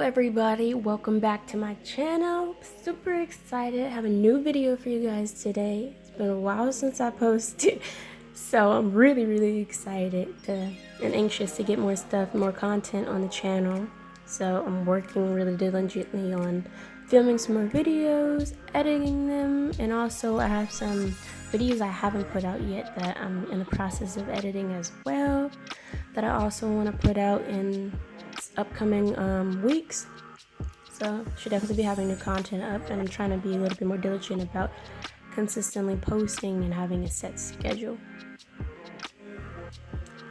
everybody, welcome back to my channel. Super excited, I have a new video for you guys today. It's been a while since I posted, so I'm really excited and anxious to get more stuff, more content on the channel. So I'm working really diligently on filming some more videos, editing them, and also I have some videos I haven't put out yet that I'm in the process of editing as well, that I also want to put out in upcoming weeks. So should definitely be having new content up, and I'm trying to be a little bit more diligent about consistently posting and having a set schedule.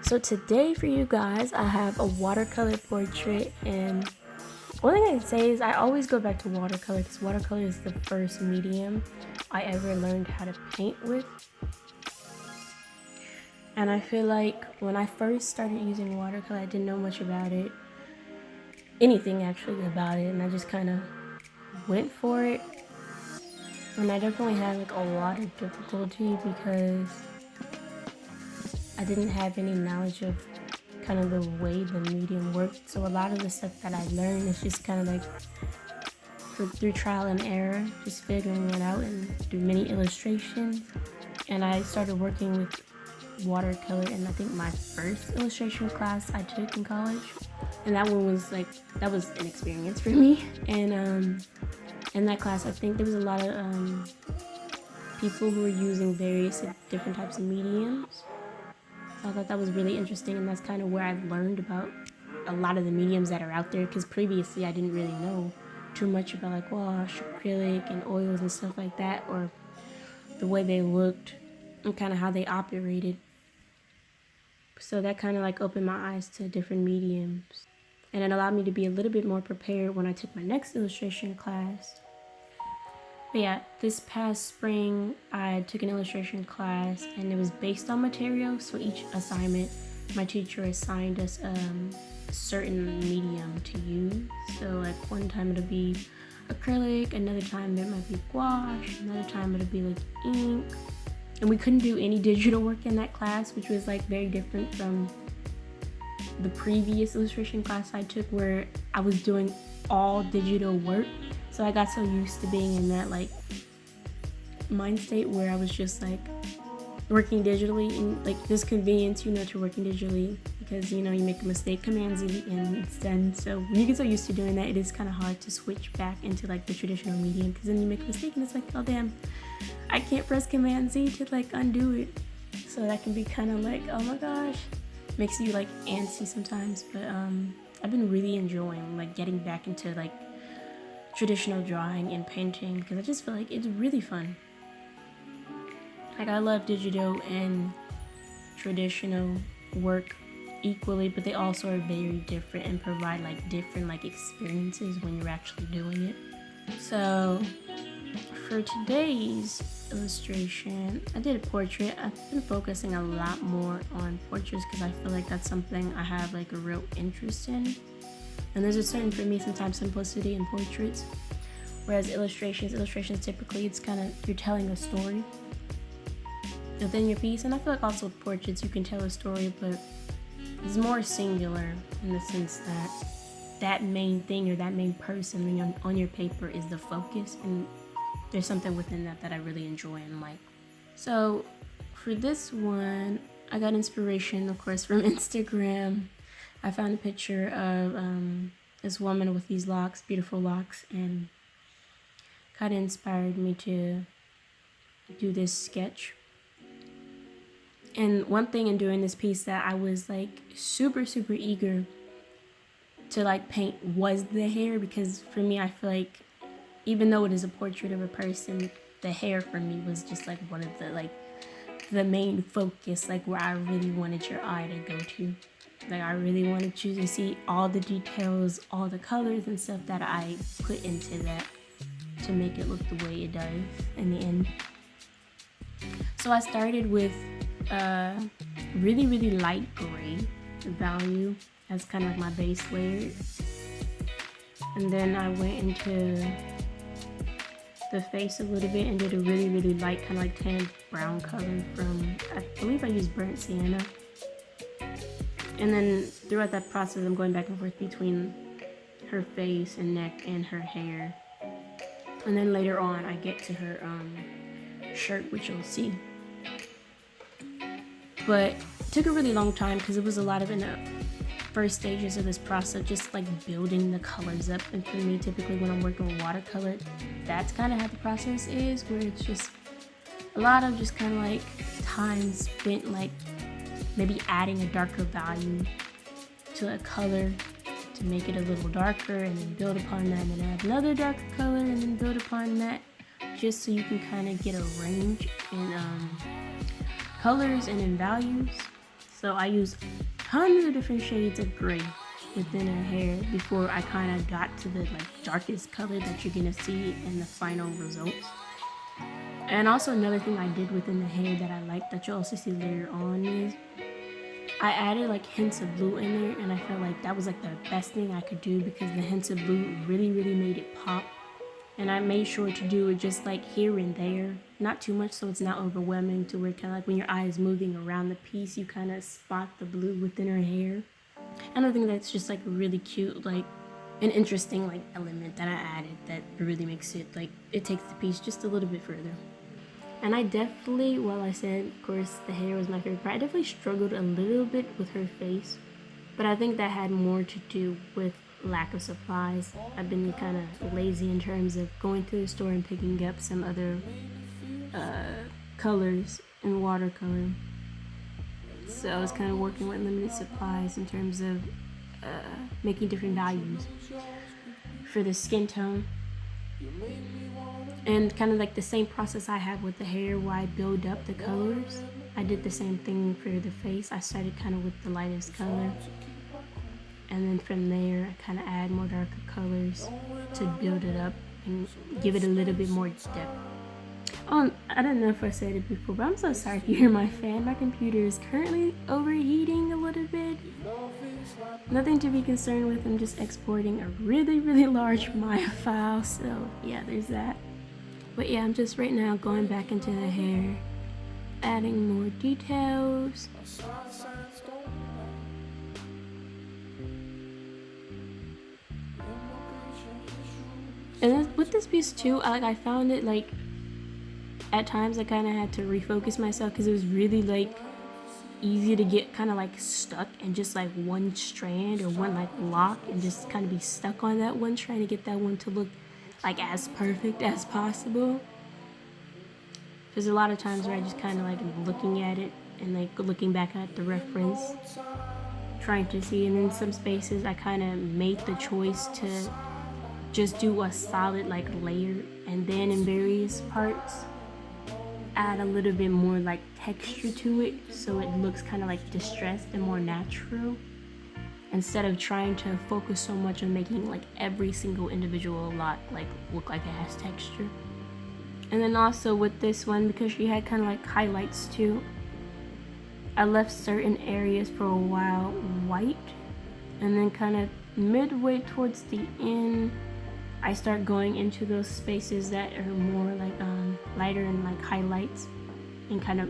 So today for you guys, I have a watercolor portrait, and one thing I can say is I always go back to watercolor because watercolor is the first medium I ever learned how to paint with. And I feel like when I first started using watercolor, I didn't know much about it, anything actually about it, and I just kind of went for it. And I definitely had like a lot of difficulty because I didn't have any knowledge of kind of the way the medium worked. So a lot of the stuff that I learned is just kind of like through trial and error, just figuring it out and through many illustrations. And I started working with watercolor in I think my first illustration class I took in college, and that one was like, that was an experience for me. And in that class I think there was a lot of people who were using various different types of mediums. So I thought that was really interesting, and that's kind of where I learned about a lot of the mediums that are out there, because previously I didn't really know too much about like wash, acrylic, and oils and stuff like that, or the way they looked and kind of how they operated. So that kind of like opened my eyes to different mediums, and it allowed me to be a little bit more prepared when I took my next illustration class. But yeah, this past spring I took an illustration class, and it was based on material. So each assignment, my teacher assigned us a certain medium to use. So like one time it'll be acrylic, another time it might be gouache, another time it'll be like ink. And we couldn't do any digital work in that class, which was like very different from the previous illustration class I took, where I was doing all digital work. So I got so used to being in that like mind state where I was just like working digitally, and like this convenience, to working digitally, because you make a mistake, Command Z, and it's done. So when you get so used to doing that, it is kind of hard to switch back into like the traditional medium, because then you make a mistake and it's like, oh damn, I can't press Command Z to like undo it. So that can be kind of like, oh my gosh, makes you like antsy sometimes. But I've been really enjoying like getting back into like traditional drawing and painting, because I just feel like it's really fun. Like I love digital and traditional work equally, but they also are very different and provide like different like experiences when you're actually doing it. So for today's illustration, I did a portrait. I've been focusing a lot more on portraits because I feel like that's something I have like a real interest in. And there's a certain, for me, sometimes simplicity in portraits. Whereas illustrations typically it's kind of, you're telling a story within your piece. And I feel like also with portraits you can tell a story, but it's more singular in the sense that that main thing or that main person on your paper is the focus, and there's something within that I really enjoy and like. So for this one, I got inspiration, of course, from Instagram. I found a picture of this woman with these locks, beautiful locks, and kind of inspired me to do this sketch. And one thing in doing this piece that I was like super eager to like paint was the hair, because for me, I feel like even though it is a portrait of a person, the hair for me was just like one of the main focus, like where I really wanted your eye to go to. Like I really wanted you to see all the details, all the colors and stuff that I put into that to make it look the way it does in the end. So I started with really light gray value as kind of like my base layer, and then I went into the face a little bit and did a really light kind of like tan brown color from, I believe I used burnt sienna. And then throughout that process I'm going back and forth between her face and neck and her hair. And then later on I get to her shirt, which you'll see. But it took a really long time because it was a lot of in the first stages of this process, just like building the colors up. And for me, typically when I'm working with watercolor, that's kind of how the process is, where it's just a lot of just kind of like time spent like maybe adding a darker value to a color to make it a little darker, and then build upon that, and then add another darker color, and then build upon that, just so you can kind of get a range in colors and in values. So I use tons of different shades of gray within her hair before I kind of got to the like darkest color that you're gonna see in the final results. And also another thing I did within the hair that I like that you'll also see later on is I added like hints of blue in there, and I felt like that was like the best thing I could do because the hints of blue really made it pop. And I made sure to do it just like here and there, not too much so it's not overwhelming, to where kind of like when your eye is moving around the piece, you kind of spot the blue within her hair. And I think that's just like really cute, like an interesting like element that I added that really makes it like, it takes the piece just a little bit further. And I definitely, while I said, of course, the hair was my favorite part, I definitely struggled a little bit with her face. But I think that had more to do with lack of supplies. I've been kind of lazy in terms of going to the store and picking up some other colors in watercolor. So I was kind of working with limited supplies in terms of making different values for the skin tone. And kind of like the same process I have with the hair where I build up the colors, I did the same thing for the face. I started kind of with the lightest color, and then from there I kind of add more darker colors to build it up and give it a little bit more depth. Oh, I don't know if I said it before, but I'm so sorry if you hear my fan. My computer is currently overheating a little bit. Nothing to be concerned with. I'm just exporting a really large Maya file, so yeah, there's that. But yeah, I'm just right now going back into the hair, adding more details. And with this piece too, I found it like at times I kind of had to refocus myself because it was really like easy to get kind of like stuck in just like one strand or one like lock, and just kind of be stuck on that one, trying to get that one to look like as perfect as possible. There's a lot of times where I just kind of like looking at it and like looking back at the reference, trying to see, and in some spaces I kind of made the choice to just do a solid like layer, and then in various parts add a little bit more like texture to it so it looks kind of like distressed and more natural, instead of trying to focus so much on making like every single individual lot like look like it has texture. And then also with this one, because she had kind of like highlights too, I left certain areas for a while white, and then kind of midway towards the end I start going into those spaces that are more like lighter and like highlights, and kind of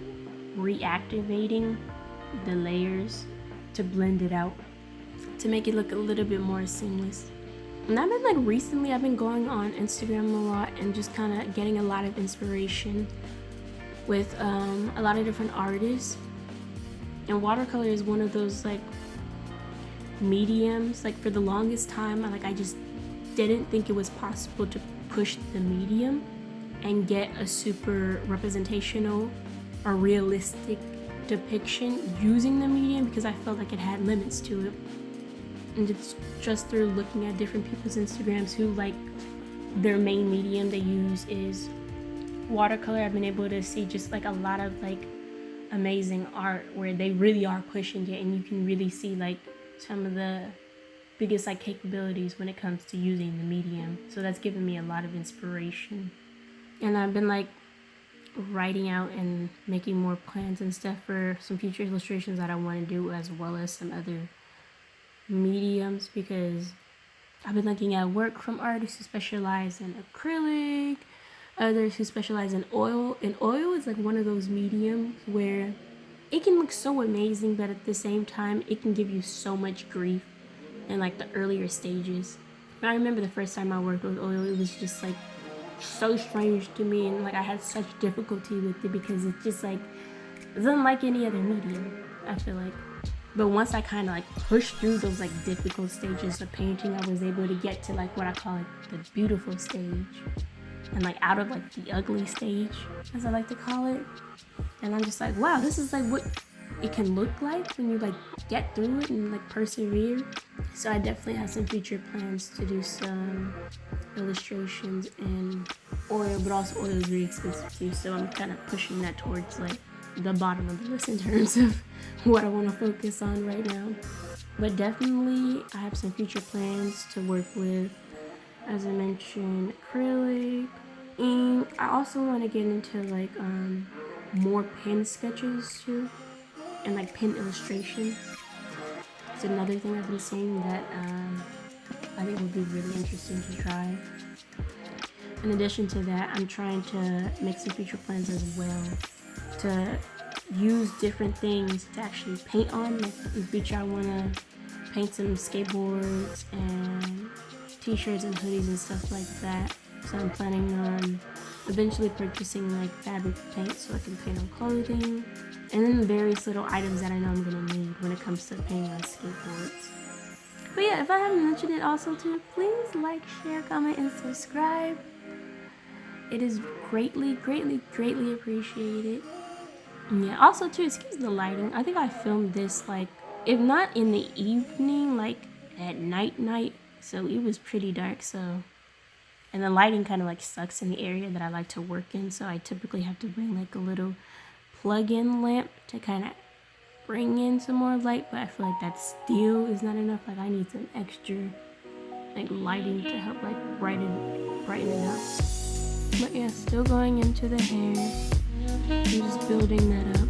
reactivating the layers to blend it out, to make it look a little bit more seamless. And I've been like recently, I've been going on Instagram a lot and just kind of getting a lot of inspiration with a lot of different artists. And watercolor is one of those like mediums. Like for the longest time, I just didn't think it was possible to push the medium and get a super representational or realistic depiction using the medium, because I felt like it had limits to it. And it's just through looking at different people's Instagrams who like their main medium they use is watercolor, I've been able to see just like a lot of like amazing art where they really are pushing it, and you can really see like some of the biggest like capabilities when it comes to using the medium. So that's given me a lot of inspiration. And I've been like writing out and making more plans and stuff for some future illustrations that I want to do, as well as some other mediums, because I've been looking at work from artists who specialize in acrylic, others who specialize in oil. And oil is like one of those mediums where it can look so amazing, but at the same time it can give you so much grief in like the earlier stages. I remember the first time I worked with oil, it was just like so strange to me, and like I had such difficulty with it because it's just like it's unlike any other medium, I feel like. But once I kind of like pushed through those like difficult stages of painting, I was able to get to like what I call like the beautiful stage, and like out of like the ugly stage, as I like to call it. And I'm just like, wow, this is like what it can look like when you like get through it and like persevere. So I definitely have some future plans to do some illustrations in oil, but also oil is really expensive too, so I'm kind of pushing that towards like the bottom of the list in terms of what I want to focus on right now. But definitely I have some future plans to work with, as I mentioned, acrylic, ink. I also want to get into like more pen sketches too, and like pen illustration. It's another thing I've been seeing that I think would be really interesting to try. In addition to that, I'm trying to make some future plans as well to use different things to actually paint on. Like in the future, I want to paint some skateboards and t-shirts and hoodies and stuff like that. So I'm planning on eventually purchasing like fabric paint so I can paint on clothing, and then various little items that I know I'm gonna need when it comes to painting on skateboards. But yeah, if I haven't mentioned it also too, please like, share, comment, and subscribe. It is greatly, greatly, greatly appreciated. And yeah, also too, excuse the lighting. I think I filmed this like, if not in the evening, like at night. So it was pretty dark, so. And the lighting kind of like sucks in the area that I like to work in, so I typically have to bring like a little plug-in lamp to kind of bring in some more light, but I feel like that still is not enough. Like I need some extra like lighting to help like brighten it up. But yeah, still going into the hair. I'm just building that up.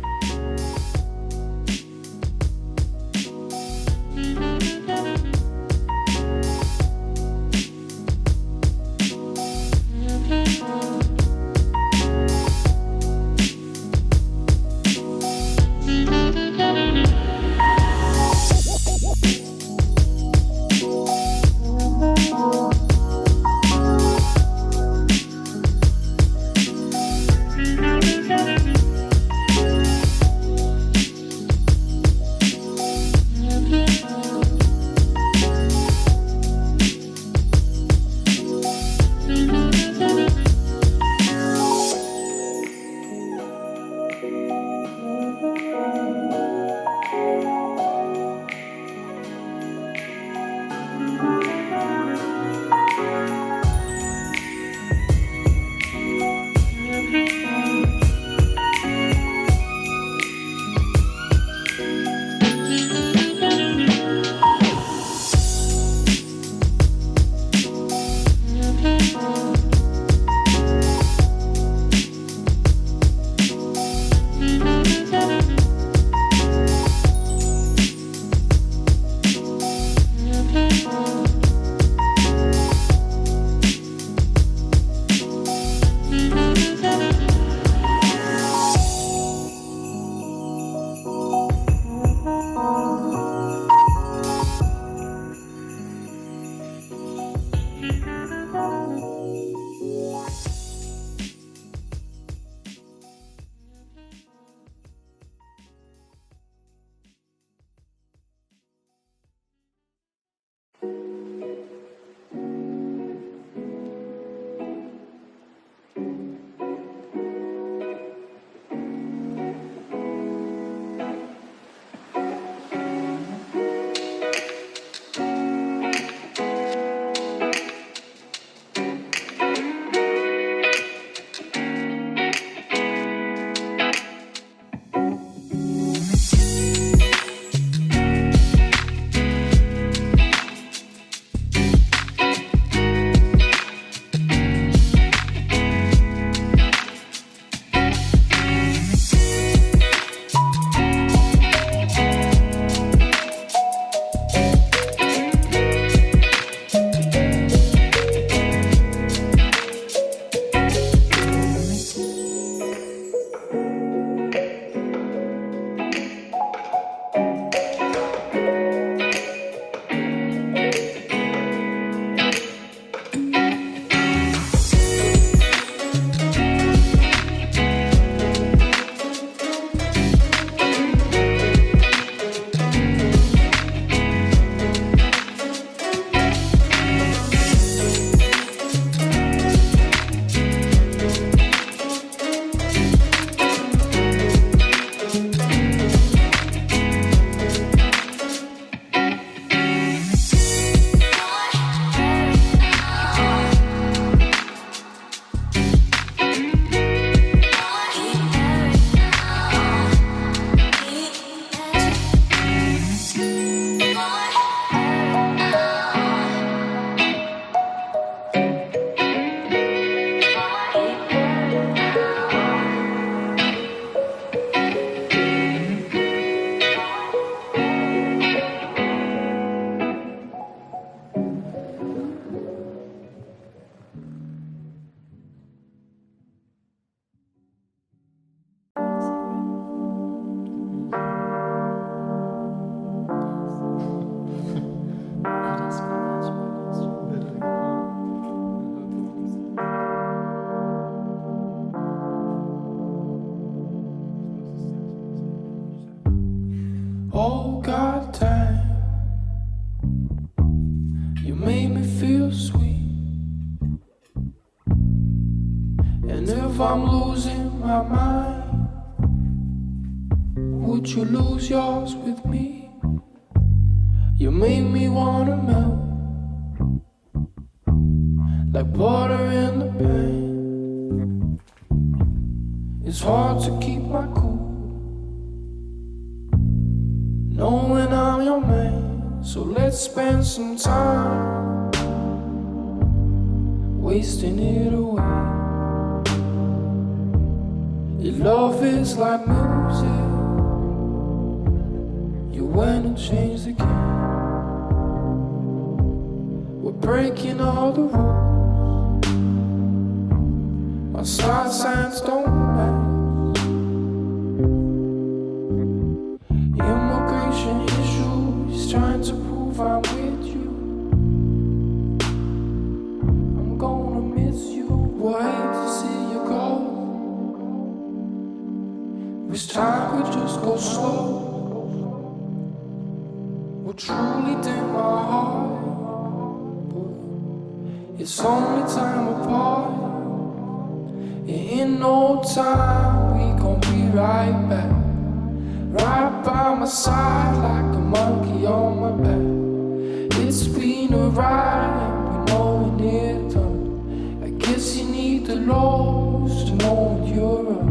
Oh God, time, you made me feel sweet. And if I'm losing my mind, would you lose yours with me? You make me wanna melt like butter in the pan. It's hard to keep my cool knowing I'm your man. So let's spend some time wasting it away. Your love is like music, you went and changed the game. We're breaking all the rules, our star signs don't match. Immigration issues, trying to prove I'm with you. I'm gonna miss you, would hate to see you go. Wish time could just go slow, would truly dim my heart. It's only time apart, and in no time we gon' be right back. Right by my side like a monkey on my back. It's been a ride and we know when it's done. I guess you need the lows to know when you're up.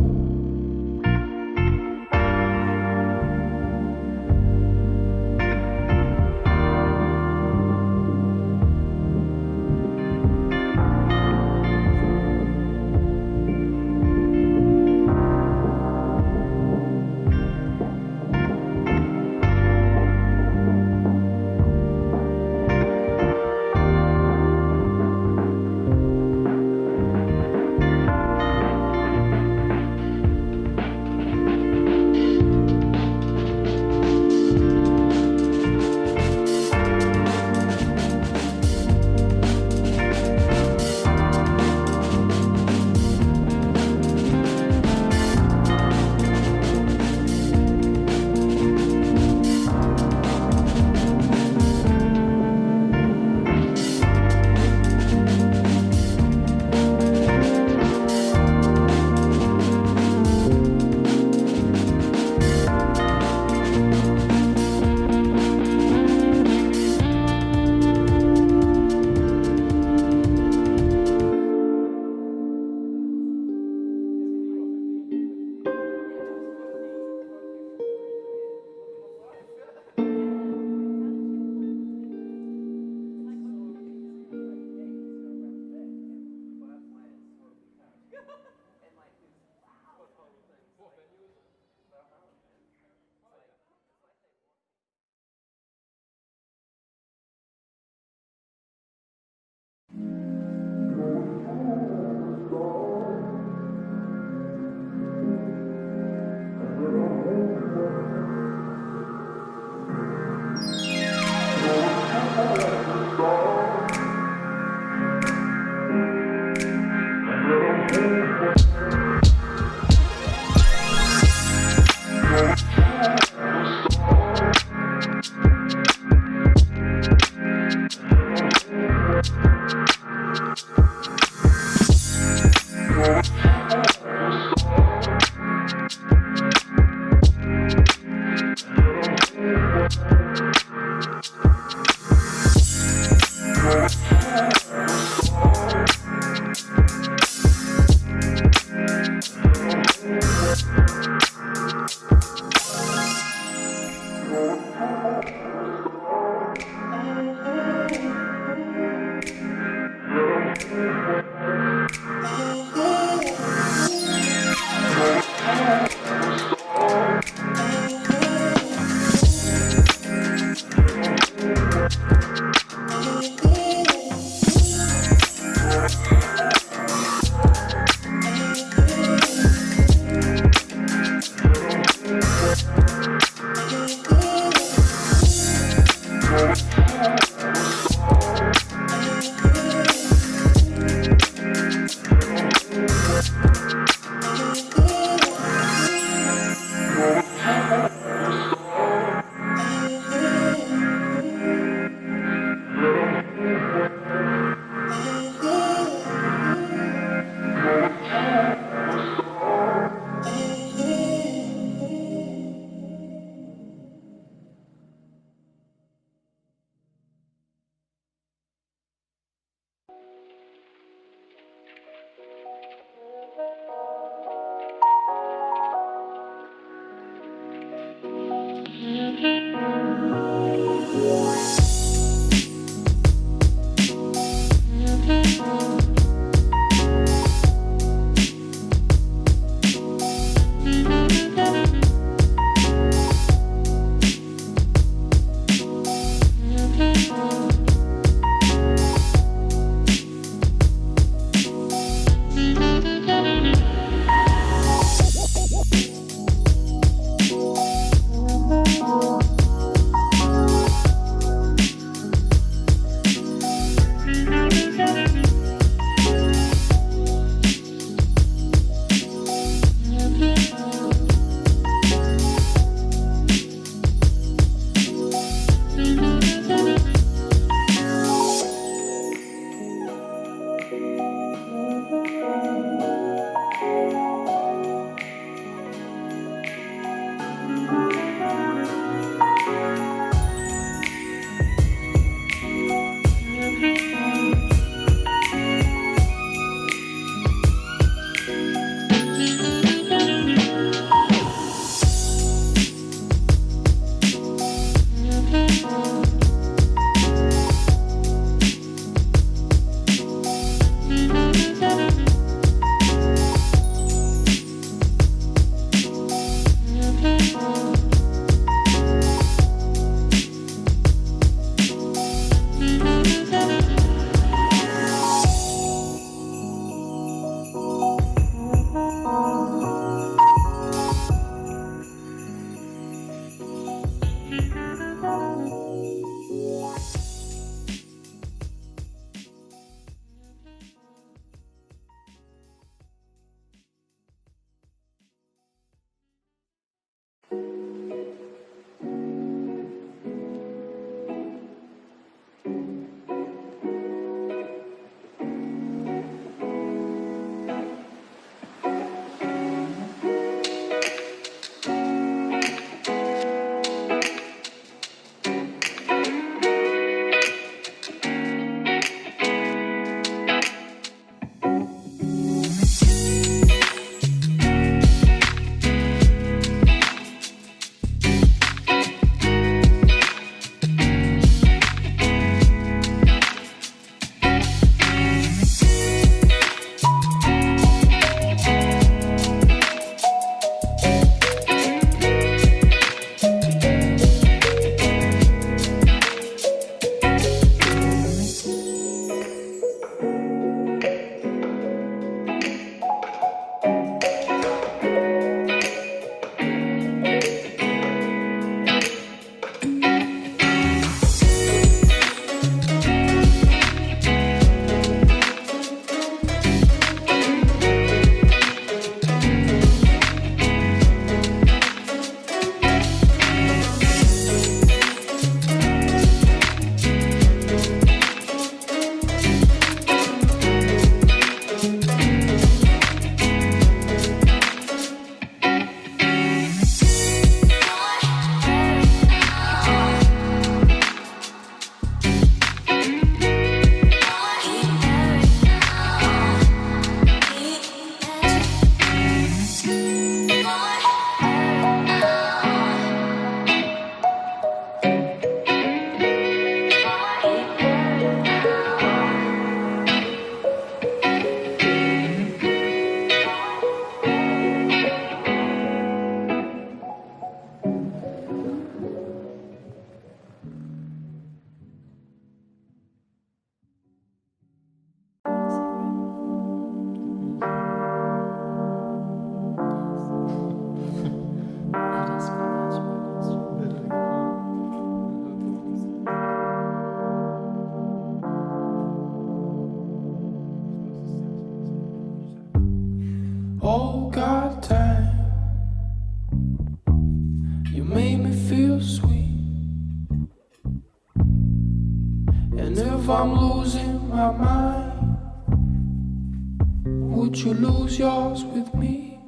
you lose yours with me?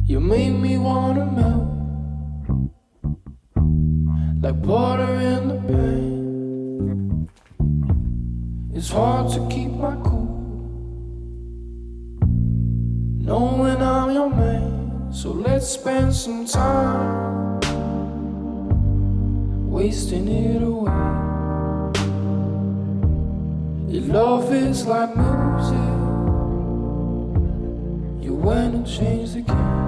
You make me wanna melt like water in the pain. It's hard to keep my cool, knowing I'm your man. So let's spend some time wasting it away. Your love is like music, you went and changed the game.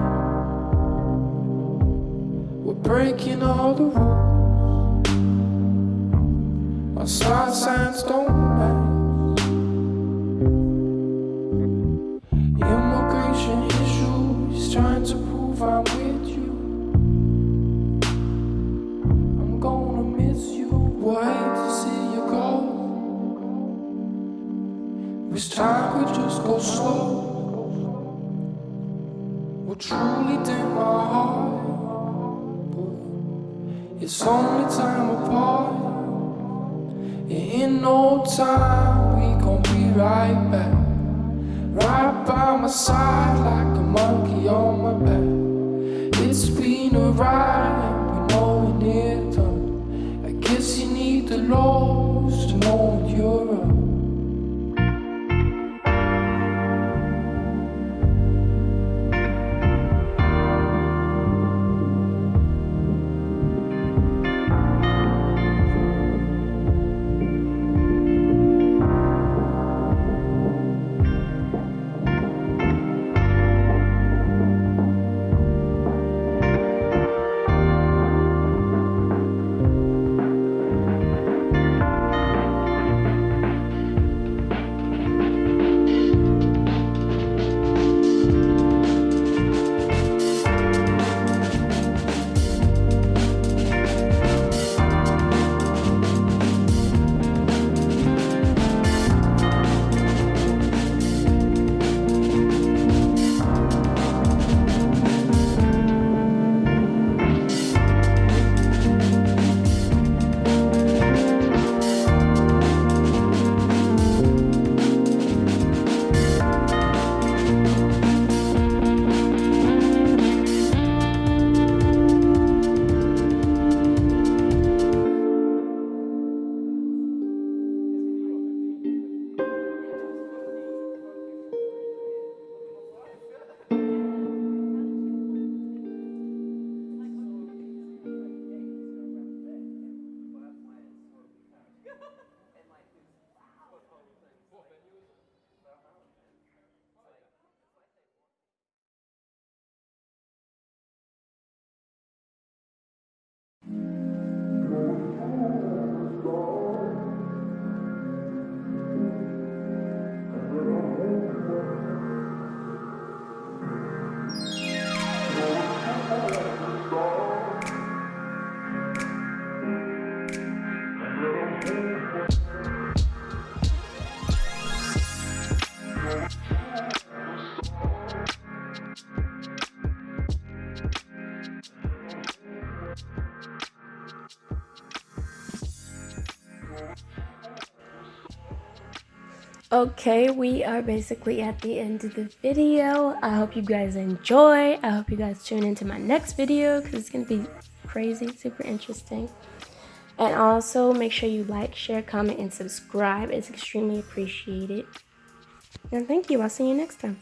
We're breaking all the rules, our star signs don't match. Immigration issues, trying to prove I'm with you. I'm gonna miss you, we'll hate to see you go. This time we just go slow. We'll truly dim my heart. It's only time apart. In no time we gon' be right back, right by my side like a monkey on my back. It's been a ride and we know we need it done. I guess you need the lows to know when you're up. Okay, we are basically at the end of the video. I hope you guys enjoy. I hope you guys tune into my next video because it's going to be crazy, super interesting. And also make sure you like, share, comment, and subscribe. It's extremely appreciated. And thank you. I'll see you next time.